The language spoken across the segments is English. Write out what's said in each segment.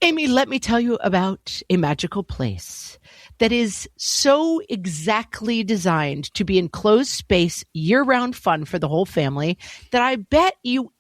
Amy, let me tell you about a magical place that is so exactly designed to be enclosed space, year-round fun for the whole family that I bet you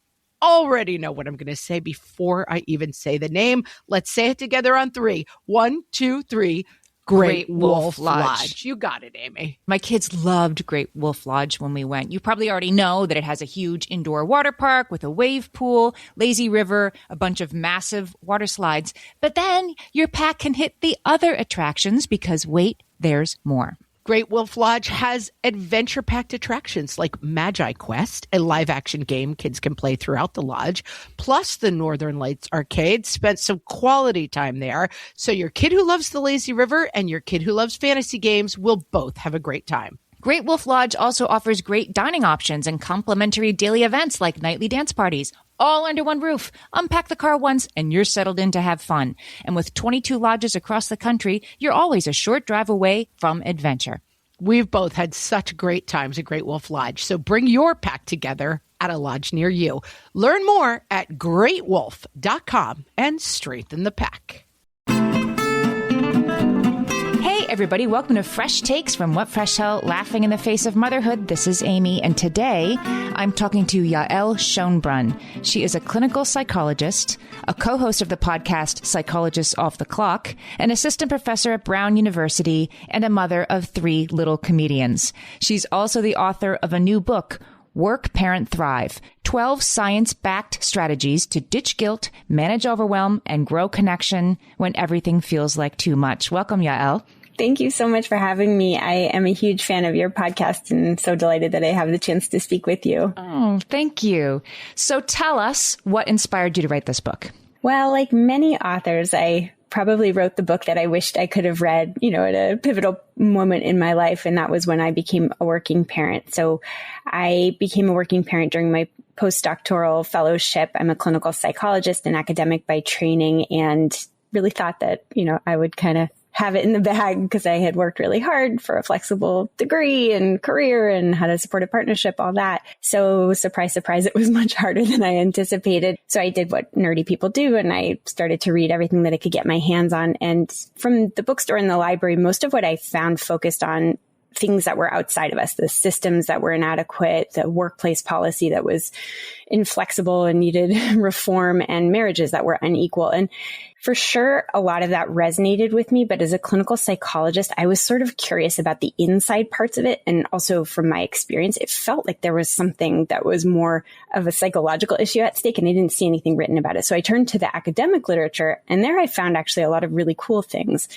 already know what I'm going to say before I even say the name. Let's say it together on 3. 1, 2, 3. Great Wolf Lodge. You got it, Amy. My kids loved Great Wolf Lodge when we went. You probably already know that it has a huge indoor water park with a wave pool, lazy river, a bunch of massive water slides. But then your pack can hit the other attractions because wait, there's more. Great Wolf Lodge has adventure-packed attractions like Magi Quest, a live-action game kids can play throughout the lodge, plus the Northern Lights Arcade. Spent some quality time there, so your kid who loves the lazy river and your kid who loves fantasy games will both have a great time. Great Wolf Lodge also offers great dining options and complimentary daily events like nightly dance parties, all under one roof. Unpack the car once and you're settled in to have fun. And with 22 lodges across the country, you're always a short drive away from adventure. We've both had such great times at Great Wolf Lodge, so bring your pack together at a lodge near you. Learn more at greatwolf.com and strengthen the pack. Hey everybody, welcome to Fresh Takes from What Fresh Hell, laughing in the face of motherhood. This is Amy, and today I'm talking to Yael Schonbrun. She is a clinical psychologist, a co-host of the podcast Psychologists Off the Clock, an assistant professor at Brown University, and a mother of 3 little comedians. She's also the author of a new book, Work, Parent, Thrive, 12 science-backed strategies to ditch guilt, manage overwhelm, and grow connection when everything feels like too much. Welcome, Yael. Thank you so much for having me. I am a huge fan of your podcast and so delighted that I have the chance to speak with you. Oh, thank you. So tell us what inspired you to write this book. Well, like many authors, I probably wrote the book that I wished I could have read, at a pivotal moment in my life. And that was when I became a working parent. So I became a working parent during my postdoctoral fellowship. I'm a clinical psychologist and academic by training, and really thought that, I would kind of have it in the bag because I had worked really hard for a flexible degree and career and had a supportive partnership, all that. So surprise, surprise, it was much harder than I anticipated. So I did what nerdy people do, and I started to read everything that I could get my hands on. And from the bookstore and the library, most of what I found focused on things that were outside of us, the systems that were inadequate, the workplace policy that was inflexible and needed reform, and marriages that were unequal. And for sure, a lot of that resonated with me. But as a clinical psychologist, I was sort of curious about the inside parts of it. And also from my experience, it felt like there was something that was more of a psychological issue at stake, and I didn't see anything written about it. So I turned to the academic literature, and there I found actually a lot of really cool things,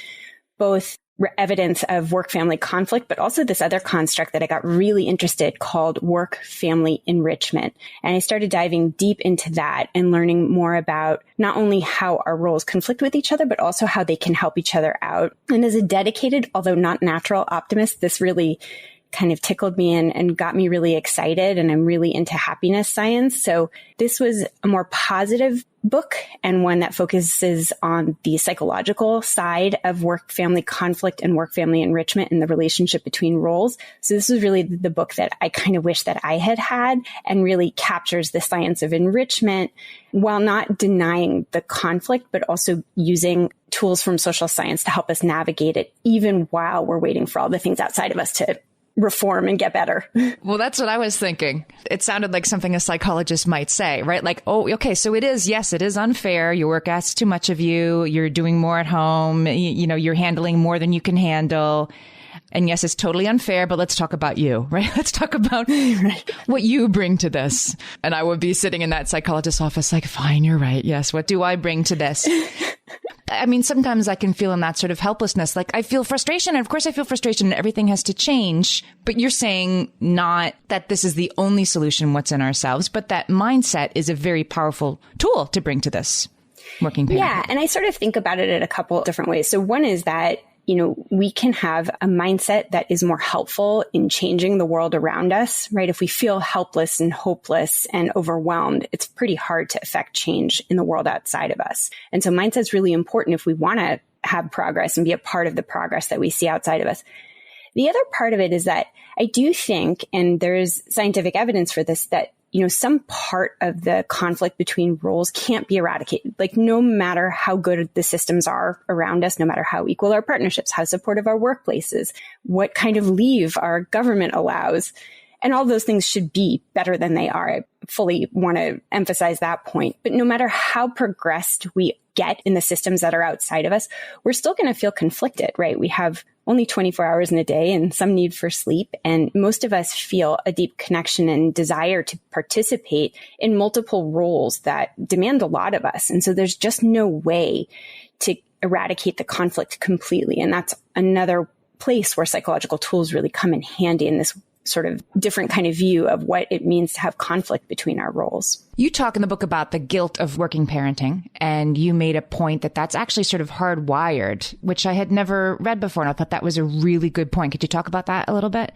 both evidence of work-family conflict, but also this other construct that I got really interested called work-family enrichment. And I started diving deep into that and learning more about not only how our roles conflict with each other, but also how they can help each other out. And as a dedicated, although not natural optimist, this really kind of tickled me and got me really excited. And I'm really into happiness science. So this was a more positive book, and one that focuses on the psychological side of work-family conflict and work-family enrichment and the relationship between roles. So this was really the book that I kind of wish that I had had, and really captures the science of enrichment while not denying the conflict, but also using tools from social science to help us navigate it, even while we're waiting for all the things outside of us to reform and get better. Well, that's what I was thinking. It sounded like something a psychologist might say, right? Like, oh, okay, so it is unfair. Your work asks too much of you. You're doing more at home. You're handling more than you can handle. And yes, it's totally unfair, but let's talk about you, right? Let's talk about what you bring to this. And I would be sitting in that psychologist's office like, fine, you're right. Yes, what do I bring to this? I mean, sometimes I can feel in that sort of helplessness. Like I feel frustration. And of course I feel frustration and everything has to change. But you're saying not that this is the only solution, what's in ourselves, but that mindset is a very powerful tool to bring to this working parenthood. Yeah. And I sort of think about it in a couple different ways. So one is that we can have a mindset that is more helpful in changing the world around us, right? If we feel helpless and hopeless and overwhelmed, it's pretty hard to affect change in the world outside of us. And so mindset's really important if we want to have progress and be a part of the progress that we see outside of us. The other part of it is that I do think, and there's scientific evidence for this, that some part of the conflict between roles can't be eradicated. Like, no matter how good the systems are around us, no matter how equal our partnerships, how supportive our workplaces, what kind of leave our government allows, and all those things should be better than they are. I fully want to emphasize that point. But no matter how progressed we get in the systems that are outside of us, we're still going to feel conflicted, right? We have only 24 hours in a day and some need for sleep. And most of us feel a deep connection and desire to participate in multiple roles that demand a lot of us. And so there's just no way to eradicate the conflict completely. And that's another place where psychological tools really come in handy in this sort of different kind of view of what it means to have conflict between our roles. You talk in the book about the guilt of working parenting, and you made a point that that's actually sort of hardwired, which I had never read before. And I thought that was a really good point. Could you talk about that a little bit?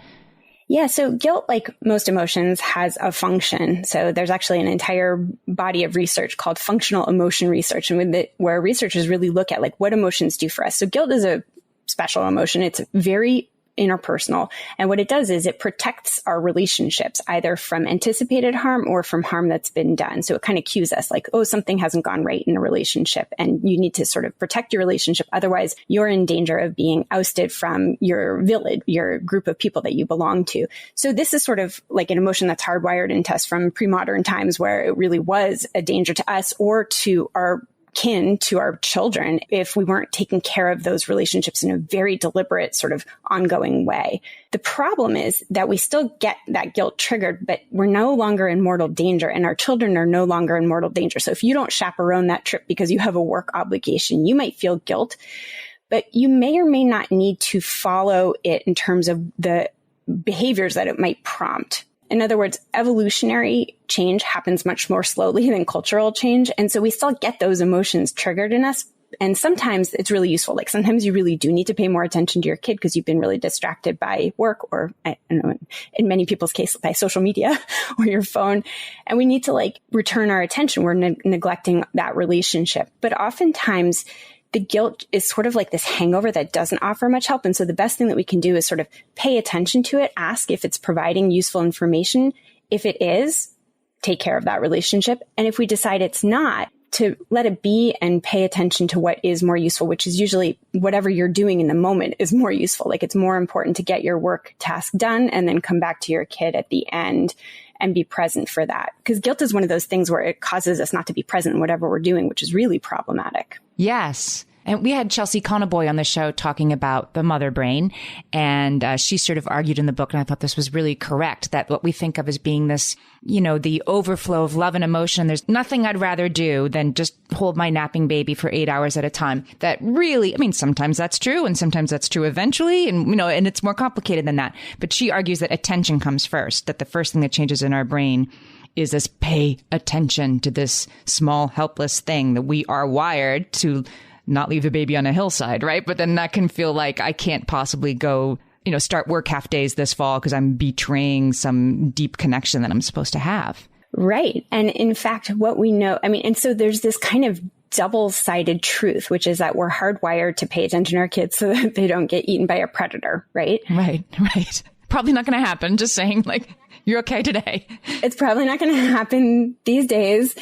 Yeah. So guilt, like most emotions, has a function. So there's actually an entire body of research called functional emotion research, and where researchers really look at like what emotions do for us. So guilt is a special emotion. It's very interpersonal. And what it does is it protects our relationships either from anticipated harm or from harm that's been done. So it kind of cues us like, oh, something hasn't gone right in a relationship and you need to sort of protect your relationship. Otherwise, you're in danger of being ousted from your village, your group of people that you belong to. So this is sort of like an emotion that's hardwired into us from pre-modern times where it really was a danger to us or to our kin, to our children, if we weren't taking care of those relationships in a very deliberate sort of ongoing way. The problem is that we still get that guilt triggered, but we're no longer in mortal danger and our children are no longer in mortal danger. So if you don't chaperone that trip because you have a work obligation, you might feel guilt, but you may or may not need to follow it in terms of the behaviors that it might prompt. In other words, evolutionary change happens much more slowly than cultural change. And so we still get those emotions triggered in us. And sometimes it's really useful. Like sometimes you really do need to pay more attention to your kid because you've been really distracted by work or, I don't know, in many people's case, by social media or your phone. And we need to like return our attention. We're neglecting that relationship. But oftentimes the guilt is sort of like this hangover that doesn't offer much help. And so the best thing that we can do is sort of pay attention to it, ask if it's providing useful information. If it is, take care of that relationship. And if we decide it's not, to let it be and pay attention to what is more useful, which is usually whatever you're doing in the moment is more useful. Like it's more important to get your work task done and then come back to your kid at the end and be present for that. Because guilt is one of those things where it causes us not to be present in whatever we're doing, which is really problematic. Yes. And we had Chelsea Conaboy on the show talking about the mother brain. And she sort of argued in the book, and I thought this was really correct, that what we think of as being this, the overflow of love and emotion, there's nothing I'd rather do than just hold my napping baby for 8 hours at a time. That really, sometimes that's true and sometimes that's true eventually. And, and it's more complicated than that. But she argues that attention comes first, that the first thing that changes in our brain is this pay attention to this small, helpless thing that we are wired to not leave the baby on a hillside, right? But then that can feel like I can't possibly go, start work half days this fall because I'm betraying some deep connection that I'm supposed to have. Right. And in fact, what we know, and so there's this kind of double-sided truth, which is that we're hardwired to pay attention to our kids so that they don't get eaten by a predator, right? Right. Probably not going to happen. Just saying, you're okay today. It's probably not going to happen these days.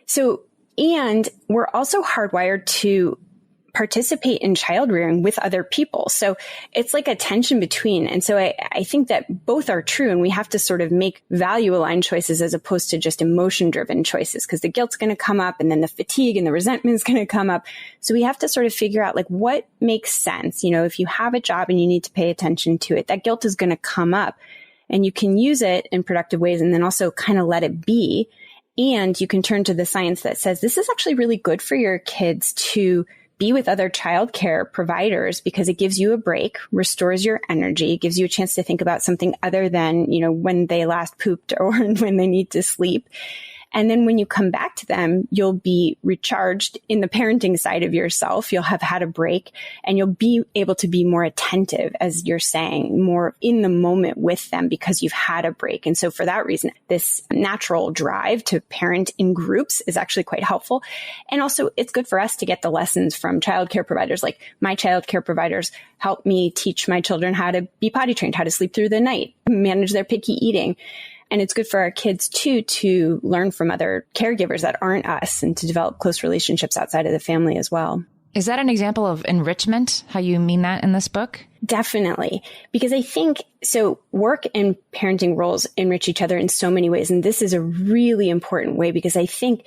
So, and we're also hardwired to participate in child rearing with other people. So it's like a tension between. And so I think that both are true, and we have to sort of make value aligned choices as opposed to just emotion driven choices, because the guilt's going to come up and then the fatigue and the resentment is going to come up. So we have to sort of figure out what makes sense. If you have a job and you need to pay attention to it, that guilt is going to come up, and you can use it in productive ways and then also kind of let it be. And you can turn to the science that says this is actually really good for your kids to be with other childcare providers because it gives you a break, restores your energy, gives you a chance to think about something other than, when they last pooped or when they need to sleep. And then when you come back to them, you'll be recharged in the parenting side of yourself. You'll have had a break and you'll be able to be more attentive, as you're saying, more in the moment with them because you've had a break. And so for that reason, this natural drive to parent in groups is actually quite helpful. And also it's good for us to get the lessons from childcare providers. Like my childcare providers help me teach my children how to be potty trained, how to sleep through the night, manage their picky eating. And it's good for our kids too, to learn from other caregivers that aren't us and to develop close relationships outside of the family as well. Is that an example of enrichment, how you mean that in this book? Definitely. Because I think, so work and parenting roles enrich each other in so many ways. And this is a really important way, because I think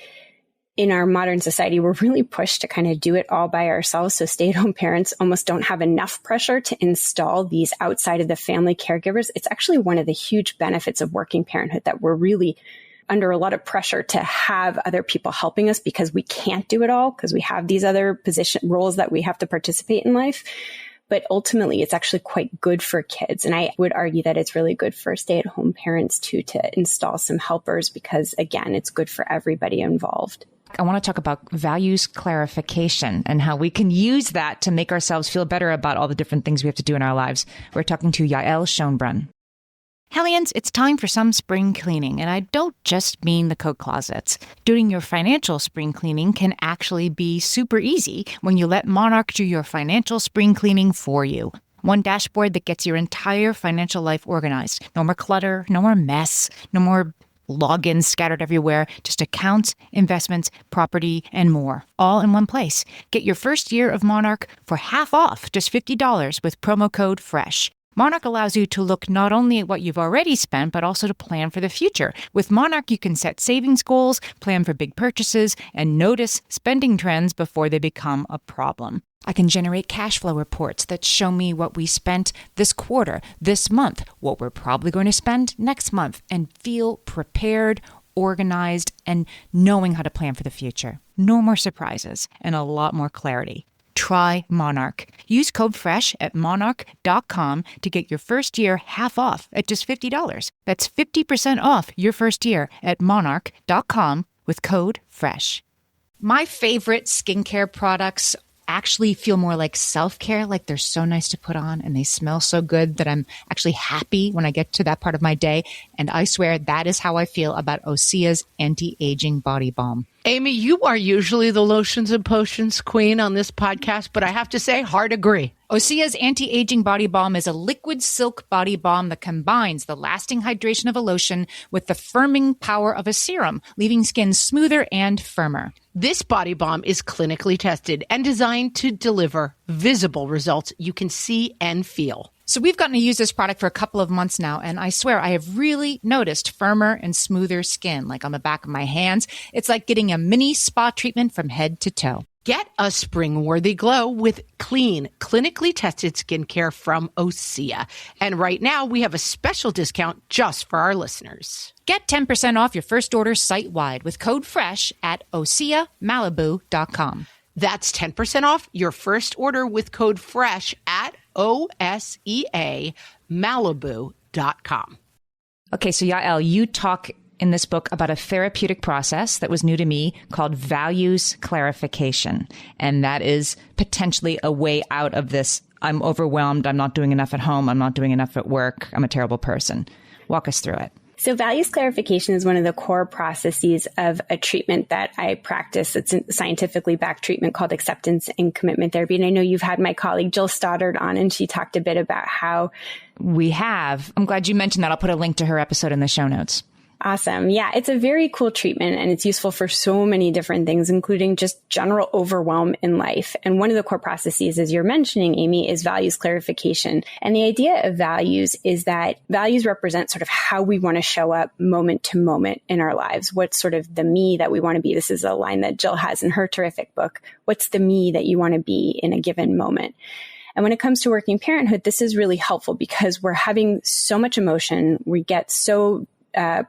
in our modern society, we're really pushed to kind of do it all by ourselves. So stay-at-home parents almost don't have enough pressure to install these outside of the family caregivers. It's actually one of the huge benefits of working parenthood, that we're really under a lot of pressure to have other people helping us because we can't do it all, because we have these other roles that we have to participate in life. But ultimately, it's actually quite good for kids. And I would argue that it's really good for stay-at-home parents too, to install some helpers, because again, it's good for everybody involved. I want to talk about values clarification and how we can use that to make ourselves feel better about all the different things we have to do in our lives. We're talking to Yael Schonbrun. Hellions, it's time for some spring cleaning, and I don't just mean the coat closets. Doing your financial spring cleaning can actually be super easy when you let Monarch do your financial spring cleaning for you. One dashboard that gets your entire financial life organized. No more clutter, no more mess, no more logins scattered everywhere, just accounts, investments, property, and more, all in one place. Get your first year of Monarch for half off, just $50 with promo code FRESH. Monarch allows you to look not only at what you've already spent, but also to plan for the future. With Monarch, you can set savings goals, plan for big purchases, and notice spending trends before they become a problem. I can generate cash flow reports that show me what we spent this quarter, this month, what we're probably going to spend next month, and feel prepared, organized, and knowing how to plan for the future. No more surprises and a lot more clarity. Try Monarch. Use code FRESH at monarch.com to get your first year half off at just $50. That's 50% off your first year at monarch.com with code FRESH. My favorite skincare products actually feel more like self-care, like they're so nice to put on and they smell so good that I'm actually happy when I get to that part of my day. And I swear that is how I feel about Osea's anti-aging body balm. Amy, you are usually the lotions and potions queen on this podcast, but I have to say, hard agree. Osea's anti-aging body balm is a liquid silk body balm that combines the lasting hydration of a lotion with the firming power of a serum, leaving skin smoother and firmer. This body balm is clinically tested and designed to deliver visible results you can see and feel. So we've gotten to use this product for a couple of months now, and I swear I have really noticed firmer and smoother skin, like on the back of my hands. It's like getting a mini spa treatment from head to toe. Get a spring-worthy glow with clean, clinically tested skincare from Osea. And right now, we have a special discount just for our listeners. Get 10% off your first order site-wide with code FRESH at OseaMalibu.com. That's 10% off your first order with code FRESH at OSEAMalibu.com. Okay, so Yael, you talk in this book about a therapeutic process that was new to me called values clarification. And that is potentially a way out of this, I'm overwhelmed, I'm not doing enough at home, I'm not doing enough at work, I'm a terrible person. Walk us through it. So values clarification is one of the core processes of a treatment that I practice. It's a scientifically backed treatment called acceptance and commitment therapy. And I know you've had my colleague Jill Stoddard on, and she talked a bit about how we have. I'm glad you mentioned that. I'll put a link to her episode in the show notes. Awesome. Yeah, it's a very cool treatment and it's useful for so many different things, including just general overwhelm in life. And one of the core processes, as you're mentioning, Amy, is values clarification. And the idea of values is that values represent sort of how we want to show up moment to moment in our lives. What's sort of the me that we want to be? This is a line that Jill has in her terrific book. What's the me that you want to be in a given moment? And when it comes to working parenthood, this is really helpful because we're having so much emotion. We get so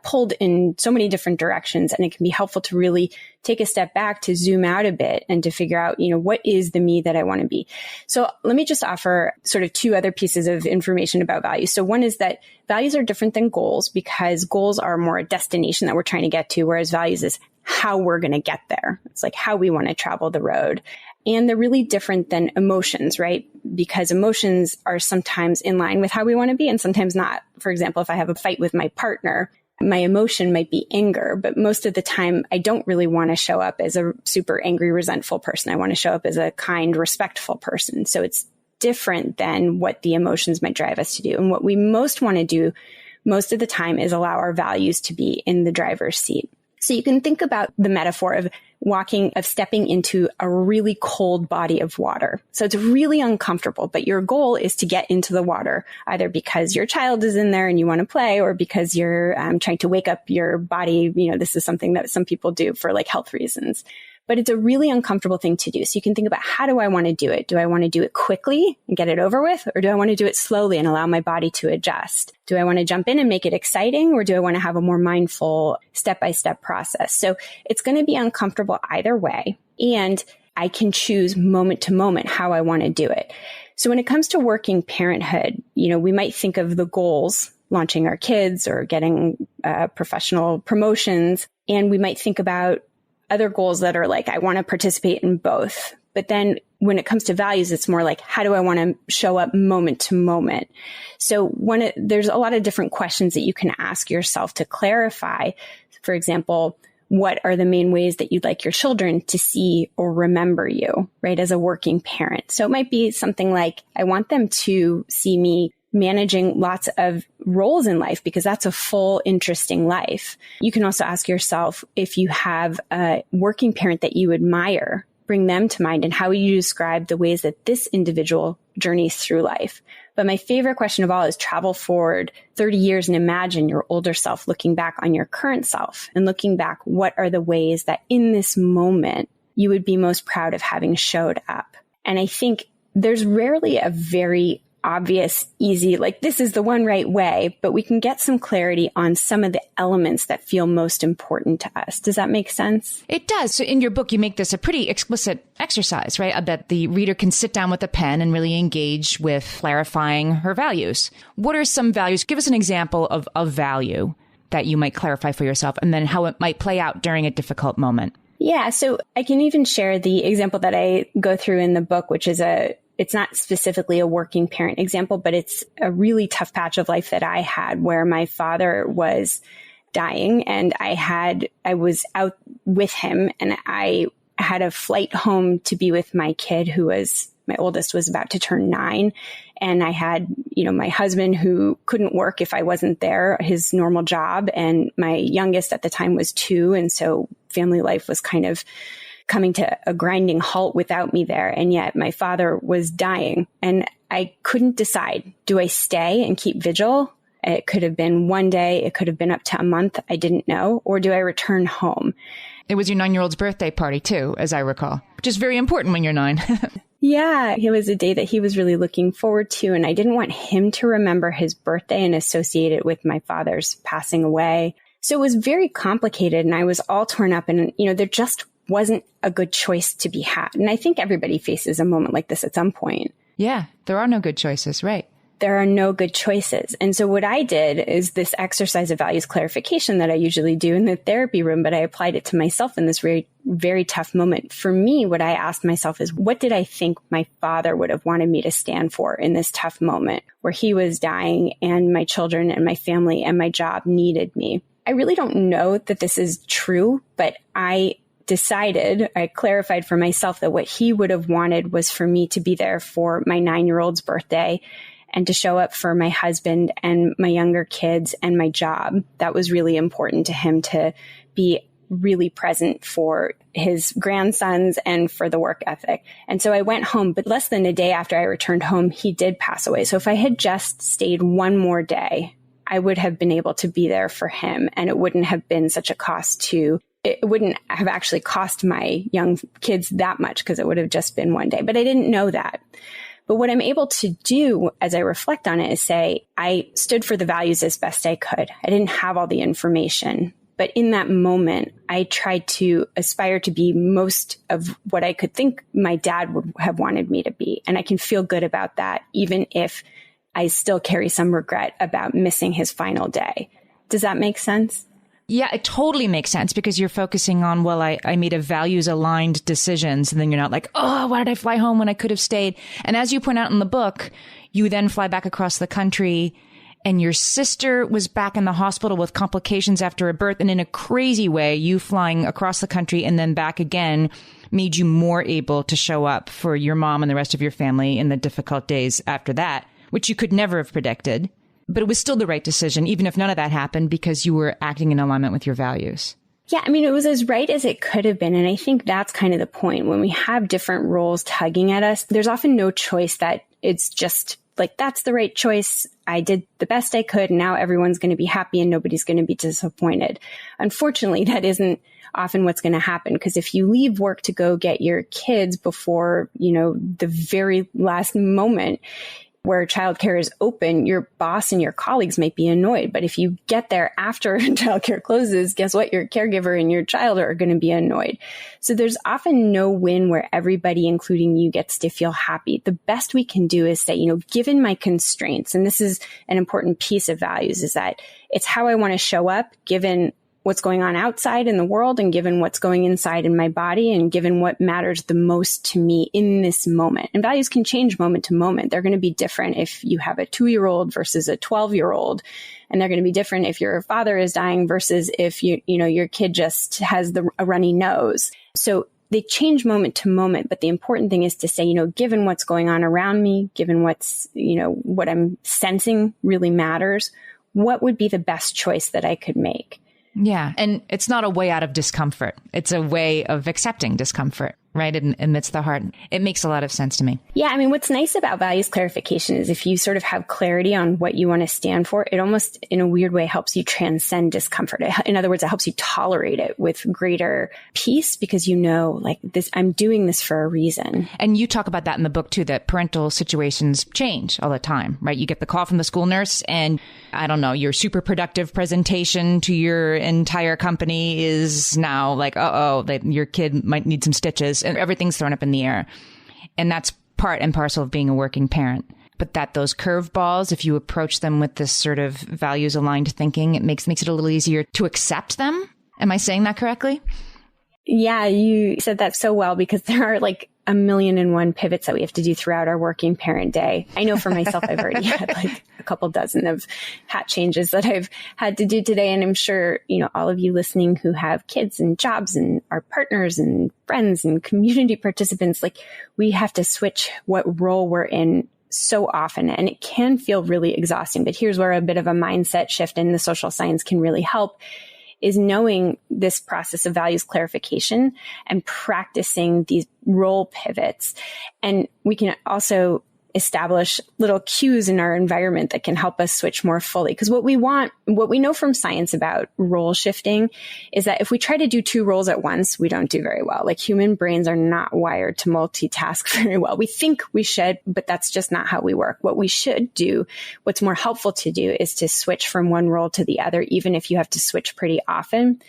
pulled in so many different directions, and it can be helpful to really take a step back, to zoom out a bit and to figure out, what is the me that I want to be? So let me just offer sort of two other pieces of information about values. So one is that values are different than goals because goals are more a destination that we're trying to get to, whereas values is how we're going to get there. It's like how we want to travel the road. And they're really different than emotions, right? Because emotions are sometimes in line with how we want to be and sometimes not. For example, if I have a fight with my partner, my emotion might be anger, but most of the time I don't really want to show up as a super angry, resentful person. I want to show up as a kind, respectful person. So it's different than what the emotions might drive us to do. And what we most want to do most of the time is allow our values to be in the driver's seat. So you can think about the metaphor of stepping into a really cold body of water. So it's really uncomfortable, but your goal is to get into the water, either because your child is in there and you want to play, or because you're trying to wake up your body. This is something that some people do for like health reasons. But it's a really uncomfortable thing to do. So you can think about, how do I want to do it? Do I want to do it quickly and get it over with? Or do I want to do it slowly and allow my body to adjust? Do I want to jump in and make it exciting? Or do I want to have a more mindful step-by-step process? So it's going to be uncomfortable either way. And I can choose moment to moment how I want to do it. So when it comes to working parenthood, we might think of the goals, launching our kids or getting professional promotions. And we might think about other goals that are like, I want to participate in both. But then when it comes to values, it's more like, how do I want to show up moment to moment? So there's a lot of different questions that you can ask yourself to clarify. For example, what are the main ways that you'd like your children to see or remember you, right, as a working parent? So it might be something like, I want them to see me managing lots of roles in life, because that's a full, interesting life. You can also ask yourself, if you have a working parent that you admire, bring them to mind, and how would you describe the ways that this individual journeys through life? But my favorite question of all is travel forward 30 years and imagine your older self looking back on your current self and looking back, what are the ways that in this moment you would be most proud of having showed up? And I think there's rarely a very obvious, easy, like this is the one right way, but we can get some clarity on some of the elements that feel most important to us. Does that make sense? It does. So in your book, you make this a pretty explicit exercise, right? That the reader can sit down with a pen and really engage with clarifying her values. What are some values? Give us an example of a value that you might clarify for yourself, and then how it might play out during a difficult moment. Yeah. So I can even share the example that I go through in the book, which is it's not specifically a working parent example, but it's a really tough patch of life that I had where my father was dying and I was out with him, and I had a flight home to be with my kid my oldest was about to turn 9. And I had, my husband who couldn't work if I wasn't there, his normal job. And my youngest at the time was 2. And so family life was kind of coming to a grinding halt without me there. And yet my father was dying and I couldn't decide. Do I stay and keep vigil? It could have been one day. It could have been up to a month. I didn't know. Or do I return home? It was your 9-year-old's birthday party too, as I recall, which is very important when you're 9. Yeah, it was a day that he was really looking forward to. And I didn't want him to remember his birthday and associate it with my father's passing away. So it was very complicated and I was all torn up and, there just wasn't a good choice to be had. And I think everybody faces a moment like this at some point. Yeah, there are no good choices, right? There are no good choices. And so what I did is this exercise of values clarification that I usually do in the therapy room, but I applied it to myself in this very, very tough moment. For me, what I asked myself is, what did I think my father would have wanted me to stand for in this tough moment where he was dying and my children and my family and my job needed me? I really don't know that this is true, but I clarified for myself that what he would have wanted was for me to be there for my 9-year-old's birthday and to show up for my husband and my younger kids and my job. That was really important to him, to be really present for his grandsons and for the work ethic. And so I went home, but less than a day after I returned home, he did pass away. So if I had just stayed one more day, I would have been able to be there for him. And it wouldn't have been such a cost it wouldn't have actually cost my young kids that much because it would have just been one day. But I didn't know that. But what I'm able to do as I reflect on it is say, I stood for the values as best I could. I didn't have all the information, but in that moment, I tried to aspire to be most of what I could think my dad would have wanted me to be. And I can feel good about that, even if I still carry some regret about missing his final day. Does that make sense? Yeah, it totally makes sense because you're focusing on, well, I made a values aligned decisions. And then you're not like, oh, why did I fly home when I could have stayed? And as you point out in the book, you then fly back across the country and your sister was back in the hospital with complications after a birth. And in a crazy way, you flying across the country and then back again made you more able to show up for your mom and the rest of your family in the difficult days after that, which you could never have predicted. but it was still the right decision, even if none of that happened, because you were acting in alignment with your values. Yeah, I mean, it was as right as it could have been. And I think that's kind of the point. When we have different roles tugging at us, there's often no choice that it's just like, that's the right choice. I did the best I could. And now everyone's going to be happy and nobody's going to be disappointed. Unfortunately, that isn't often what's going to happen. Because if you leave work to go get your kids before, the very last moment where childcare is open, your boss and your colleagues might be annoyed. But if you get there after childcare closes, guess what? Your caregiver and your child are going to be annoyed. So there's often no win where everybody, including you, gets to feel happy. The best we can do is say, given my constraints, and this is an important piece of values, is that it's how I want to show up given what's going on outside in the world and given what's going inside in my body and given what matters the most to me in this moment. And values can change moment to moment. They're going to be different if you have a 2-year-old versus a 12-year-old. And they're going to be different if your father is dying versus if your kid just has a runny nose. So they change moment to moment. But the important thing is to say, given what's going on around me, given what's, what I'm sensing really matters, what would be the best choice that I could make? Yeah. And it's not a way out of discomfort. It's a way of accepting discomfort, right? Amidst the heart. It makes a lot of sense to me. Yeah. I mean, what's nice about values clarification is if you sort of have clarity on what you want to stand for, it almost in a weird way helps you transcend discomfort. In other words, it helps you tolerate it with greater peace because like this, I'm doing this for a reason. And you talk about that in the book too, that parental situations change all the time, right? You get the call from the school nurse and I don't know, your super productive presentation to your entire company is now like, your kid might need some stitches and everything's thrown up in the air. And that's part and parcel of being a working parent. But that those curveballs, if you approach them with this sort of values aligned thinking, it makes it a little easier to accept them. Am I saying that correctly? Yeah, you said that so well because there are like 1,000,001 pivots that we have to do throughout our working parent day. I know for myself, I've already had like a couple dozen of hat changes that I've had to do today. And I'm sure, all of you listening who have kids and jobs and our partners and friends and community participants, like we have to switch what role we're in so often. And it can feel really exhausting. But here's where a bit of a mindset shift in the social science can really help. Is knowing this process of values clarification and practicing these role pivots. And we can also establish little cues in our environment that can help us switch more fully. Because what we know from science about role shifting is that if we try to do 2 roles at once, we don't do very well. Like human brains are not wired to multitask very well. We think we should, but that's just not how we work. What we should do, what's more helpful to do is to switch from one role to the other, even if you have to switch pretty often.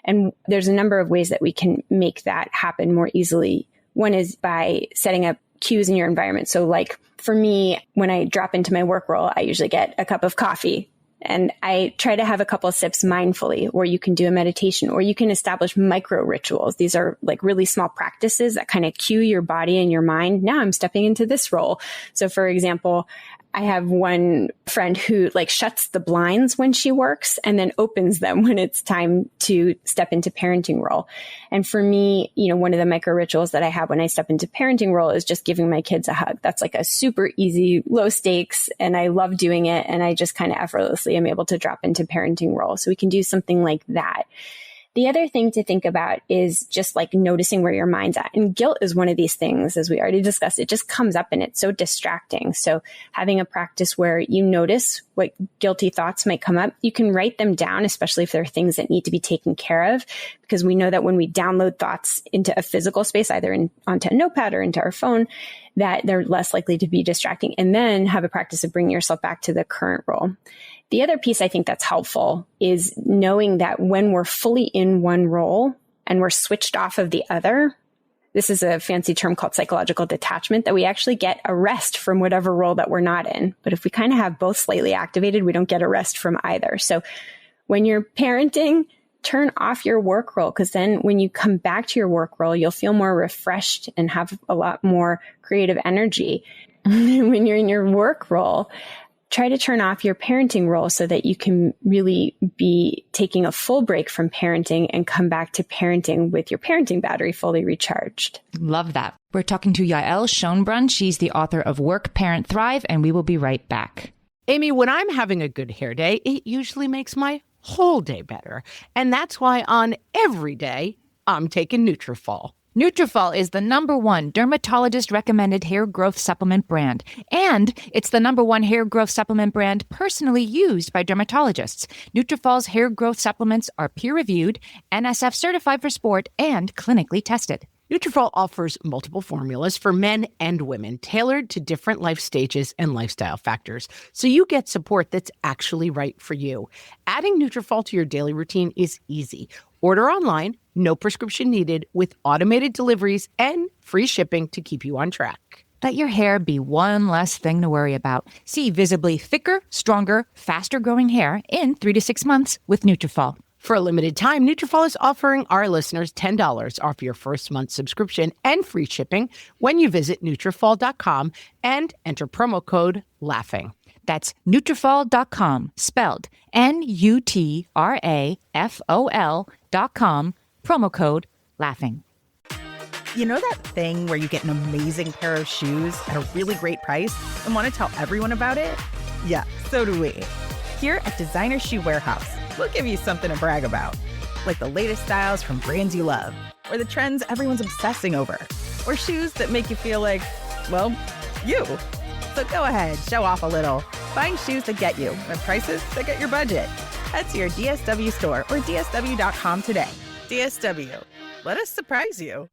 And there's a number of ways that we can make that happen more easily. One is by setting up cues in your environment. So like for me, when I drop into my work role, I usually get a cup of coffee and I try to have a couple of sips mindfully, or you can do a meditation, or you can establish micro rituals. These are like really small practices that kind of cue your body and your mind. Now I'm stepping into this role. So for example, I have one friend who like shuts the blinds when she works and then opens them when it's time to step into parenting role. And for me, one of the micro rituals that I have when I step into parenting role is just giving my kids a hug. That's like a super easy, low stakes, and I love doing it. And I just kind of effortlessly am able to drop into parenting role. So we can do something like that. The other thing to think about is just like noticing where your mind's at. And guilt is one of these things, as we already discussed, it just comes up and it's so distracting. So having a practice where you notice what guilty thoughts might come up, you can write them down, especially if there are things that need to be taken care of, because we know that when we download thoughts into a physical space, either onto a notepad or into our phone, that they're less likely to be distracting. And then have a practice of bringing yourself back to the current role. The other piece I think that's helpful is knowing that when we're fully in one role and we're switched off of the other, this is a fancy term called psychological detachment, that we actually get a rest from whatever role that we're not in. But if we kind of have both slightly activated, we don't get a rest from either. So when you're parenting, turn off your work role, because then when you come back to your work role, you'll feel more refreshed and have a lot more creative energy. When you're in your work role, try to turn off your parenting role so that you can really be taking a full break from parenting and come back to parenting with your parenting battery fully recharged. Love that. We're talking to Yael Schonbrun. She's the author of Work, Parent, Thrive, and we will be right back. Amy, when I'm having a good hair day, it usually makes my whole day better. And that's why on every day, I'm taking Nutrafol. Nutrafol is the #1 dermatologist-recommended hair growth supplement brand, and it's the #1 hair growth supplement brand personally used by dermatologists. Nutrafol's hair growth supplements are peer-reviewed, NSF certified for sport, and clinically tested. Nutrafol offers multiple formulas for men and women, tailored to different life stages and lifestyle factors, so you get support that's actually right for you. Adding Nutrafol to your daily routine is easy. Order online, no prescription needed, with automated deliveries and free shipping to keep you on track. Let your hair be one less thing to worry about. See visibly thicker, stronger, faster-growing hair in 3 to 6 months with Nutrafol. For a limited time, Nutrafol is offering our listeners $10 off your first month subscription and free shipping when you visit Nutrafol.com and enter promo code LAUGHING. That's Nutrafol.com, spelled Nutrafol.com, promo code LAUGHING. You know that thing where you get an amazing pair of shoes at a really great price and want to tell everyone about it? Yeah, so do we. Here at Designer Shoe Warehouse, we'll give you something to brag about, like the latest styles from brands you love, or the trends everyone's obsessing over, or shoes that make you feel like, well, you. So go ahead, show off a little. Find shoes that get you at prices that get your budget. Head to your DSW store or DSW.com today. DSW, let us surprise you.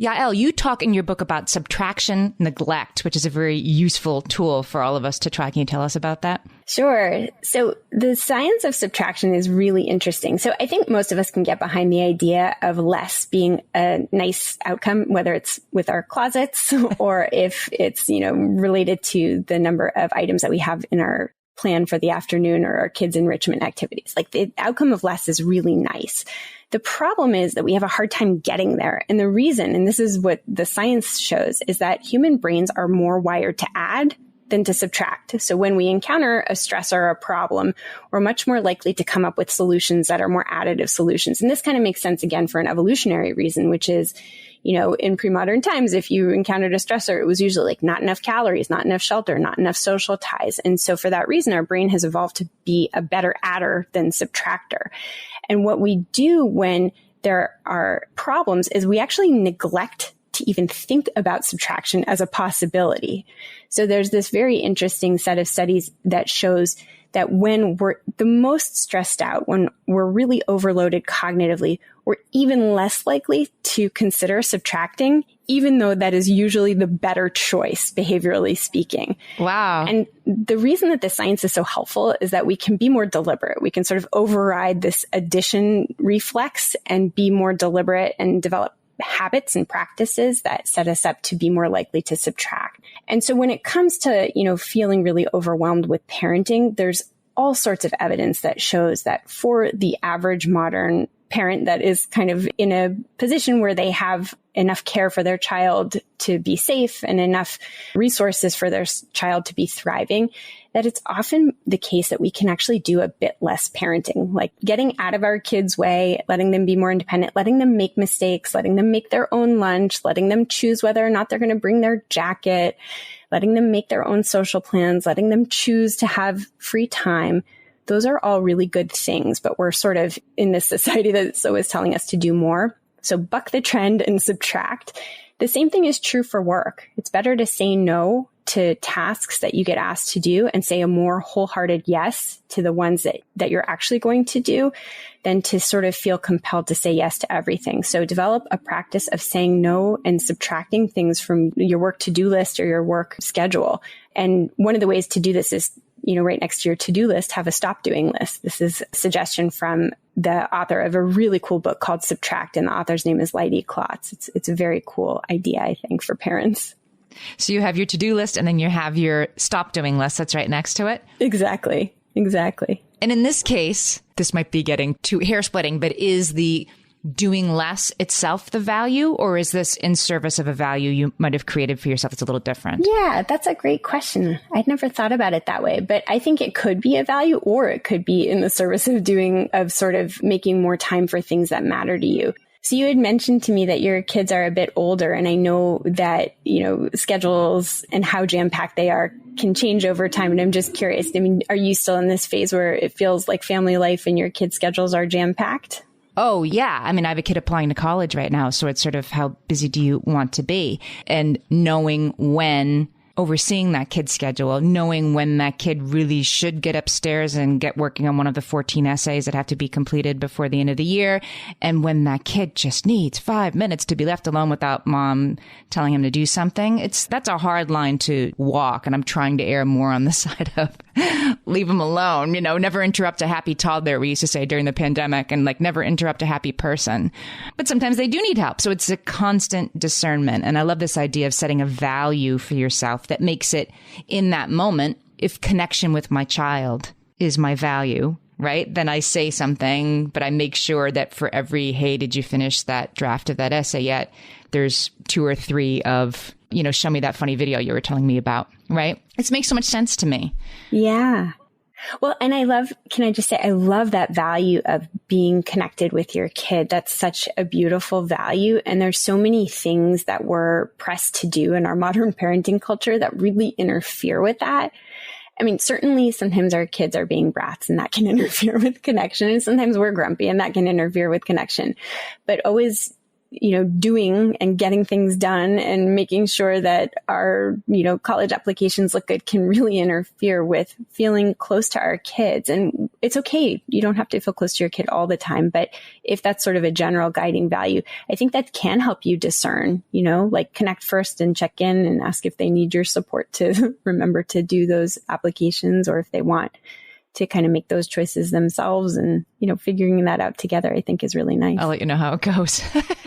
Yael, you talk in your book about subtraction neglect, which is a very useful tool for all of us to try. Can you tell us about that? Sure. So the science of subtraction is really interesting. So I think most of us can get behind the idea of less being a nice outcome, whether it's with our closets or if it's, related to the number of items that we have in our plan for the afternoon or our kids' enrichment activities. Like the outcome of less is really nice. The problem is that we have a hard time getting there. And the reason, and this is what the science shows, is that human brains are more wired to add than to subtract. So when we encounter a stress or a problem, we're much more likely to come up with solutions that are more additive solutions. And this kind of makes sense again for an evolutionary reason, which is, in pre-modern times, if you encountered a stressor, it was usually like not enough calories, not enough shelter, not enough social ties. And so for that reason, our brain has evolved to be a better adder than subtractor. And what we do when there are problems is we actually neglect to even think about subtraction as a possibility. So there's this very interesting set of studies that shows that when we're the most stressed out, when we're really overloaded cognitively, we're even less likely to consider subtracting, even though that is usually the better choice, behaviorally speaking. Wow. And the reason that the science is so helpful is that we can be more deliberate. We can sort of override this addition reflex and be more deliberate and develop habits and practices that set us up to be more likely to subtract. And so when it comes to, feeling really overwhelmed with parenting, there's all sorts of evidence that shows that for the average modern parent that is kind of in a position where they have enough care for their child to be safe and enough resources for their child to be thriving, that it's often the case that we can actually do a bit less parenting, like getting out of our kids' way, letting them be more independent, letting them make mistakes, letting them make their own lunch, letting them choose whether or not they're going to bring their jacket, letting them make their own social plans, letting them choose to have free time. Those are all really good things, but we're sort of in this society that's always telling us to do more. So buck the trend and subtract. The same thing is true for work. It's better to say no to tasks that you get asked to do and say a more wholehearted yes to the ones that you're actually going to do than to sort of feel compelled to say yes to everything. So develop a practice of saying no and subtracting things from your work to-do list or your work schedule. And one of the ways to do this is, right next to your to-do list, have a stop doing list. This is a suggestion from the author of a really cool book called Subtract, and the author's name is Leidy Klotz. It's a very cool idea, I think, for parents. So you have your to-do list and then you have your stop doing list that's right next to it? Exactly. And in this case, this might be getting too hair splitting, but is the doing less itself the value, or is this in service of a value you might have created for yourself that's a little different? Yeah, that's a great question. I'd never thought about it that way, but I think it could be a value, or it could be in the service of sort of making more time for things that matter to you. So you had mentioned to me that your kids are a bit older, and I know that, schedules and how jam-packed they are can change over time. And I'm just curious, are you still in this phase where it feels like family life and your kids' schedules are jam-packed? Oh, yeah. I have a kid applying to college right now. So it's sort of how busy do you want to be? And knowing when, overseeing that kid's schedule, knowing when that kid really should get upstairs and get working on one of the 14 essays that have to be completed before the end of the year, and when that kid just needs 5 minutes to be left alone without mom telling him to do something. That's a hard line to walk, and I'm trying to err more on the side of leave him alone, never interrupt a happy toddler, we used to say during the pandemic, and never interrupt a happy person. But sometimes they do need help. So it's a constant discernment. And I love this idea of setting a value for yourself that makes it in that moment, if connection with my child is my value, right? Then I say something, but I make sure that for every, hey, did you finish that draft of that essay yet? There's 2 or 3 of, show me that funny video you were telling me about, right? It makes so much sense to me. Yeah. Well, and I love that value of being connected with your kid. That's such a beautiful value. And there's so many things that we're pressed to do in our modern parenting culture that really interfere with that. Certainly sometimes our kids are being brats and that can interfere with connection. And sometimes we're grumpy and that can interfere with connection. But always, doing and getting things done and making sure that our, college applications look good can really interfere with feeling close to our kids. And it's okay. You don't have to feel close to your kid all the time. But if that's sort of a general guiding value, I think that can help you discern, connect first and check in and ask if they need your support to remember to do those applications, or if they want to kind of make those choices themselves, and, figuring that out together, I think is really nice. I'll let you know how it goes.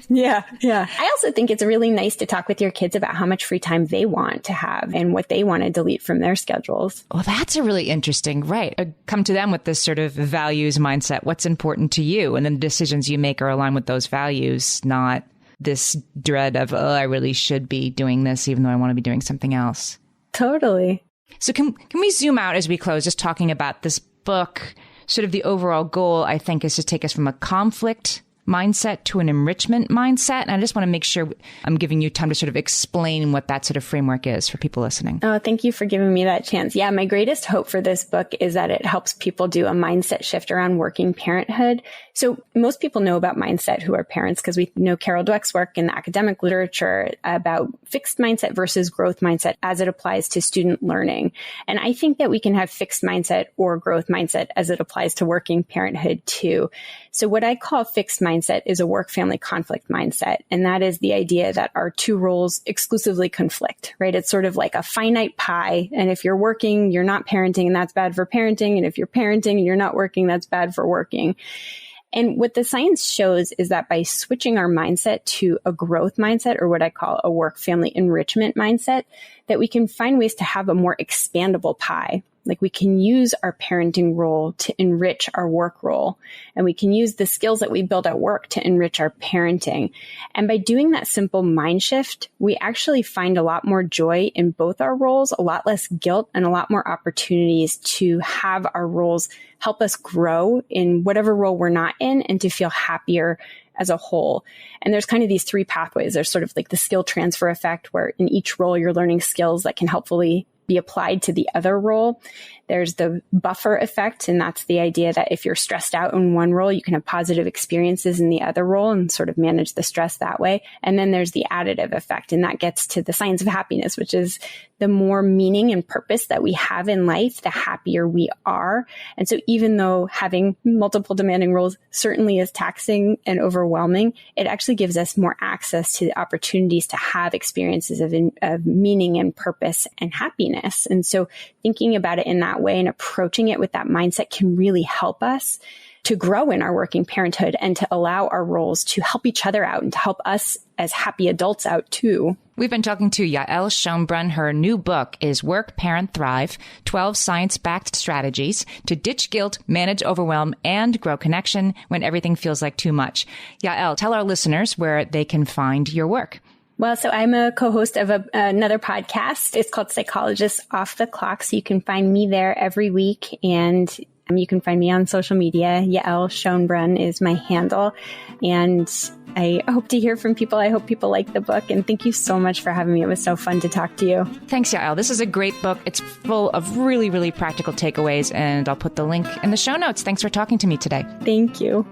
Yeah. I also think it's really nice to talk with your kids about how much free time they want to have and what they want to delete from their schedules. Well, that's a really interesting, right? Come to them with this sort of values mindset. What's important to you? And then the decisions you make are aligned with those values, not this dread of, I really should be doing this, even though I want to be doing something else. Totally. So can we zoom out as we close, just talking about this book? Sort of the overall goal, I think, is to take us from a conflict mindset to an enrichment mindset. And I just want to make sure I'm giving you time to sort of explain what that sort of framework is for people listening. Oh, thank you for giving me that chance. Yeah, my greatest hope for this book is that it helps people do a mindset shift around working parenthood. So most people know about mindset who are parents, because we know Carol Dweck's work in the academic literature about fixed mindset versus growth mindset as it applies to student learning. And I think that we can have fixed mindset or growth mindset as it applies to working parenthood too. So what I call fixed mindset is a work-family conflict mindset. And that is the idea that our two roles exclusively conflict, right? It's sort of like a finite pie. And if you're working, you're not parenting, and that's bad for parenting. And if you're parenting and you're not working, that's bad for working. And what the science shows is that by switching our mindset to a growth mindset, or what I call a work-family enrichment mindset, that we can find ways to have a more expandable pie. Like we can use our parenting role to enrich our work role, and we can use the skills that we build at work to enrich our parenting. And by doing that simple mind shift, we actually find a lot more joy in both our roles, a lot less guilt, and a lot more opportunities to have our roles help us grow in whatever role we're not in, and to feel happier as a whole. And there's kind of these three pathways. There's sort of like the skill transfer effect, where in each role you're learning skills that can helpfully be applied to the other role. There's the buffer effect, and that's the idea that if you're stressed out in one role, you can have positive experiences in the other role and sort of manage the stress that way. And then there's the additive effect, and that gets to the science of happiness, which is the more meaning and purpose that we have in life, the happier we are. And so even though having multiple demanding roles certainly is taxing and overwhelming, it actually gives us more access to the opportunities to have experiences of meaning and purpose and happiness. And so thinking about it in that way and approaching it with that mindset can really help us to grow in our working parenthood, and to allow our roles to help each other out and to help us as happy adults out too. We've been talking to Yael Schonbrun. Her new book is Work, Parent, Thrive, 12 Science-Backed Strategies to Ditch Guilt, Manage Overwhelm, and Grow Connection When Everything Feels Like Too Much. Yael, tell our listeners where they can find your work. Well, so I'm a co-host of another podcast. It's called Psychologists Off the Clock. So you can find me there every week. And You can find me on social media. Yael Schonbrun is my handle. And I hope to hear from people. I hope people like the book. And thank you so much for having me. It was so fun to talk to you. Thanks, Yael. This is a great book. It's full of really, really practical takeaways. And I'll put the link in the show notes. Thanks for talking to me today. Thank you.